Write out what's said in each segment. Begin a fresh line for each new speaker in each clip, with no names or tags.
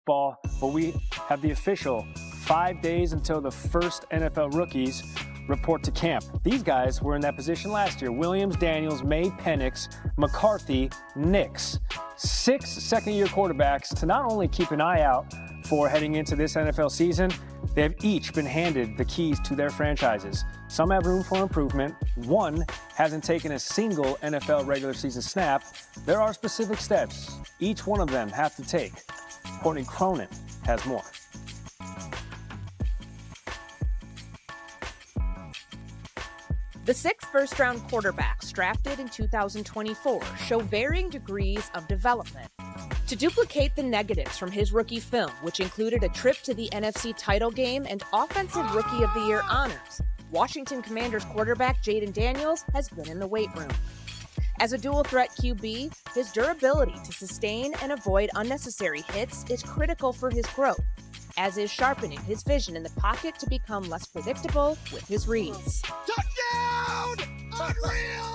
football, but we have the official 5 days until the first NFL rookies report to camp. These guys were in that position last year. Williams, Daniels, May, Penix, McCarthy, Nix. 6 second-year quarterbacks to not only keep an eye out for heading into this NFL season, they have each been handed the keys to their franchises. Some have room for improvement. One hasn't taken a single NFL regular season snap. There are specific steps each one of them have to take. Courtney Cronin has more.
The 6 first-round quarterbacks drafted in 2024 show varying degrees of development. To duplicate the negatives from his rookie film, which included a trip to the NFC title game and Offensive Rookie of the Year honors, Washington Commanders quarterback Jayden Daniels has been in the weight room. As a dual-threat QB, his durability to sustain and avoid unnecessary hits is critical for his growth, as is sharpening his vision in the pocket to become less predictable with his reads.
Touchdown! Unreal!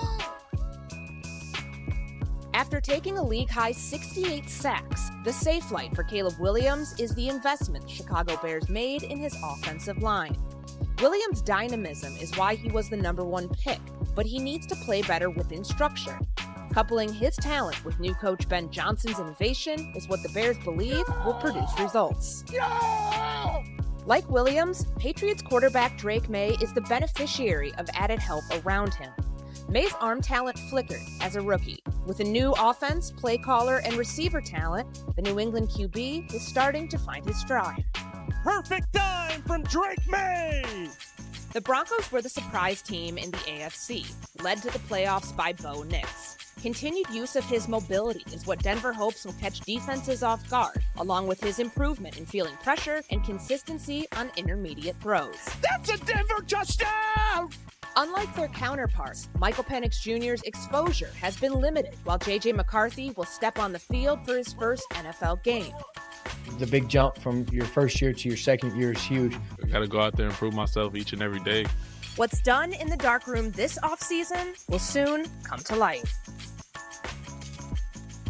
After taking a league-high 68 sacks, the safe flight for Caleb Williams is the investment the Chicago Bears made in his offensive line. Williams' dynamism is why he was the #1 pick, but he needs to play better within structure. Coupling his talent with new coach Ben Johnson's innovation is what the Bears believe will produce results. Like Williams, Patriots quarterback Drake May is the beneficiary of added help around him. May's arm talent flickered as a rookie. With a new offense, play caller, and receiver talent, the New England QB is starting to find his stride.
Perfect time from Drake May!
The Broncos were the surprise team in the AFC, led to the playoffs by Bo Nix. Continued use of his mobility is what Denver hopes will catch defenses off guard, along with his improvement in feeling pressure and consistency on intermediate throws.
That's a Denver touchdown!
Unlike their counterparts, Michael Penix Jr.'s exposure has been limited, while J.J. McCarthy will step on the field for his first NFL game.
The big jump from your first year to your second year is huge.
I got to go out there and prove myself each and every day.
What's done in the darkroom this offseason will soon come to light.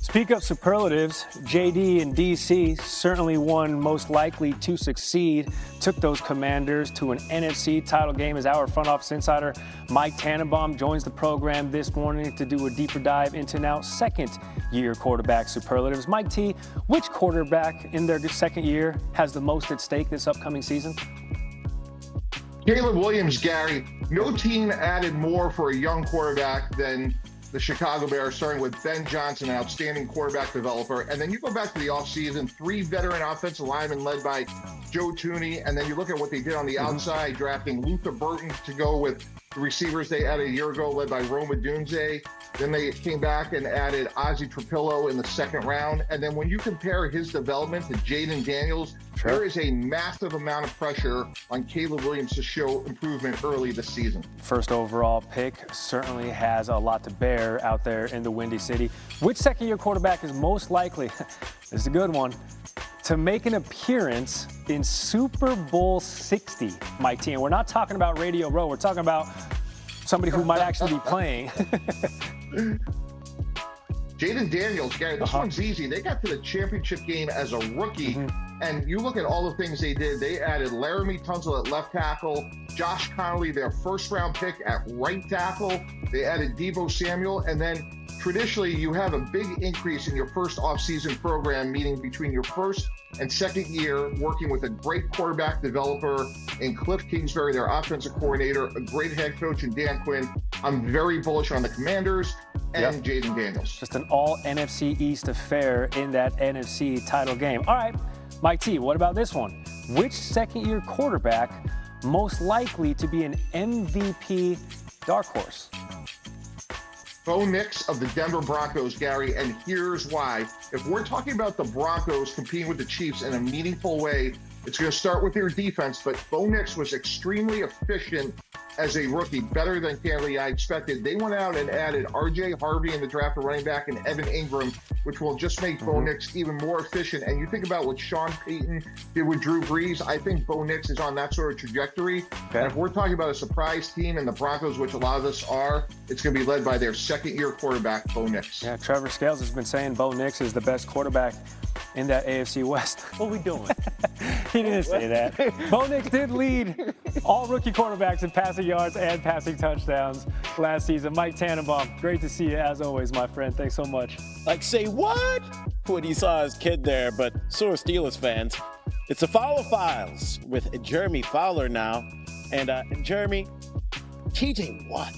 Speak of superlatives, JD and DC, certainly one most likely to succeed, took those Commanders to an NFC title game as our front office insider Mike Tannenbaum joins the program this morning to do a deeper dive into now second-year quarterback superlatives. Mike T, which quarterback in their second year has the most at stake this upcoming season?
Caleb Williams, Gary. No team added more for a young quarterback than the Chicago Bears, starting with Ben Johnson, an outstanding quarterback developer. And then you go back to the offseason, 3 veteran offensive linemen led by Joe Thuney. And then you look at what they did on the outside, drafting Luka Burton to go with the receivers they added a year ago, led by Roma Dunze. Then they came back and added Ozzie Trapillo in the second round. And then when you compare his development to Jayden Daniels, there is a massive amount of pressure on Caleb Williams to show improvement early this season.
First overall pick certainly has a lot to bear out there in the Windy City. Which second-year quarterback is most likely, this is a good one, to make an appearance in Super Bowl 60, Mike T? And we're not talking about Radio Row. We're talking about somebody who might actually be playing.
Jayden Daniels, Gary, this one's easy. They got to the championship game as a rookie, and you look at all the things they did. They added Laramie Tunsil at left tackle, Josh Connolly, their first-round pick, at right tackle. They added Deebo Samuel, and then traditionally you have a big increase in your first offseason program, meaning between your first and second year, working with a great quarterback developer in Cliff Kingsbury, their offensive coordinator, a great head coach in Dan Quinn. I'm very bullish on the Commanders and Jayden Daniels.
Just an all NFC East affair in that NFC title game. All right, Mike T, what about this one? Which second-year quarterback most likely to be an MVP dark horse?
Bo Nix of the Denver Broncos, Gary, and here's why. If we're talking about the Broncos competing with the Chiefs in a meaningful way, it's going to start with their defense, but Bo Nix was extremely efficient as a rookie, better than candidly I expected. They went out and added R.J. Harvey in the draft, a running back, and Evan Ingram, which will just make Bo Nix even more efficient. And you think about what Sean Payton did with Drew Brees, I think Bo Nix is on that sort of trajectory. And if we're talking about a surprise team and the Broncos, which a lot of us are, it's going to be led by their second-year quarterback, Bo Nix.
Yeah, Trevor Scales has been saying Bo Nix is the best quarterback in that AFC West.
What are we doing?
He didn't say that. Bo Nix did lead all rookie quarterbacks in passing yards and passing touchdowns last season. Mike Tannenbaum, great to see you as always, my friend. Thanks so much.
Like, say what? When he saw his kid there, but so are Steelers fans. It's the Fowler Files with Jeremy Fowler now. And Jeremy, TJ Watt,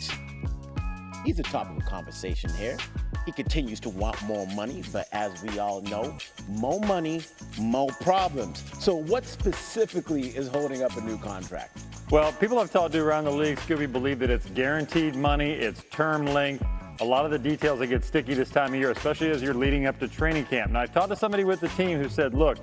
he's the topic of conversation here. He continues to want more money, but as we all know, more money, more problems. So what specifically is holding up a new contract?
Well, people have told you around the league, Scooby, believe that it's guaranteed money, it's term length. A lot of the details that get sticky this time of year, especially as you're leading up to training camp. Now, I talked to somebody with the team who said, look,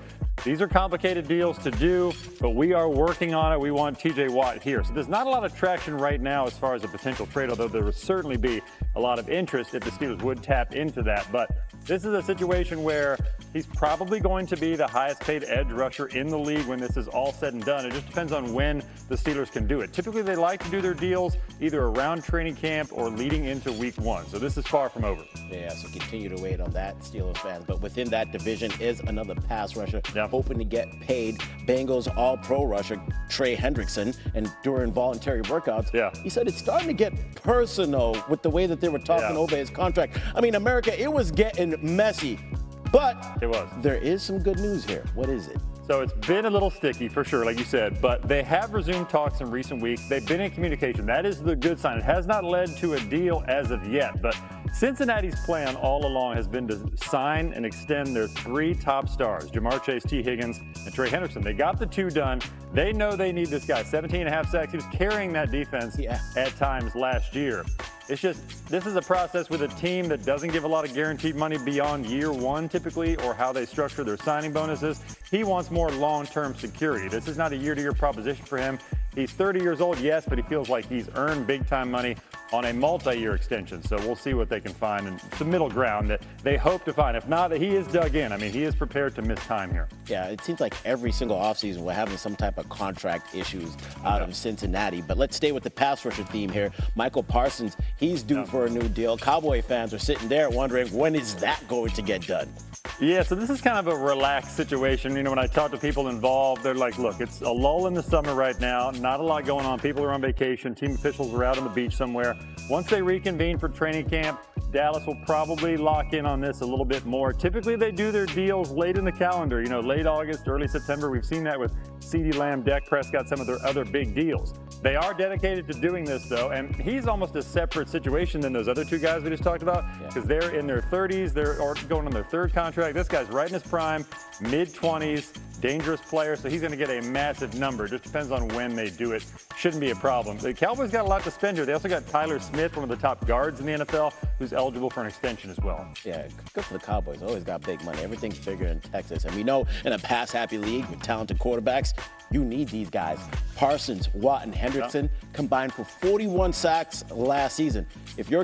these are complicated deals to do, but we are working on it. We want TJ Watt here. So there's not a lot of traction right now as far as a potential trade, although there would certainly be a lot of interest if the Steelers would tap into that. But this is a situation where he's probably going to be the highest paid edge rusher in the league when this is all said and done. It just depends on when the Steelers can do it. Typically, they like to do their deals either around training camp or leading into week 1. So this is far from over.
Yeah, so continue to wait on that, Steelers fans. But within that division is another pass rusher hoping to get paid. Bengals all-pro rusher Trey Hendrickson, and during voluntary workouts, he said it's starting to get personal with the way that they were talking over his contract. I mean, America, it was getting messy, but there is some good news here. What is it?
So it's been a little sticky for sure, like you said, but they have resumed talks in recent weeks. They've been in communication. That is the good sign. It has not led to a deal as of yet, but Cincinnati's plan all along has been to sign and extend their 3 top stars, Jamar Chase, T. Higgins, and Trey Hendrickson. They got the 2 done. They know they need this guy. 17.5 sacks. He was carrying that defense at times last year. It's just, this is a process with a team that doesn't give a lot of guaranteed money beyond year 1 typically, or how they structure their signing bonuses. He wants more long-term security. This is not a year-to-year proposition for him. He's 30 years old, yes, but he feels like he's earned big-time money on a multi-year extension. So we'll see what they can find, and it's the middle ground that they hope to find. If not, he is dug in. I mean, he is prepared to miss time here.
Yeah, it seems like every single offseason we're having some type of contract issues out of Cincinnati. But let's stay with the pass rusher theme here. Michael Parsons, he's due for a new deal. Cowboy fans are sitting there wondering, when is that going to get done?
Yeah, so this is kind of a relaxed situation. You know, when I talk to people involved, they're like, look, it's a lull in the summer right now. Not a lot going on. People are on vacation. Team officials are out on the beach somewhere. Once they reconvene for training camp, Dallas will probably lock in on this a little bit more. Typically, they do their deals late in the calendar, you know, late August, early September. We've seen that with CeeDee Lamb, Dak Prescott, some of their other big deals. They are dedicated to doing this, though, and he's almost a separate situation than those other 2 guys we just talked about, because they're in their 30s, they're going on their 3rd contract. This guy's right in his prime, mid-20s, dangerous player, so he's going to get a massive number. It just depends on when they do it. Shouldn't be a problem. The Cowboys got a lot to spend here. They also got Tyler Smith, one of the top guards in the NFL, who's eligible for an extension as well.
Yeah, good for the Cowboys. Always got big money. Everything's bigger in Texas. And we know in a pass-happy league with talented quarterbacks, you need these guys. Parsons, Watt, and Hendrickson combined for 41 sacks last season. If you're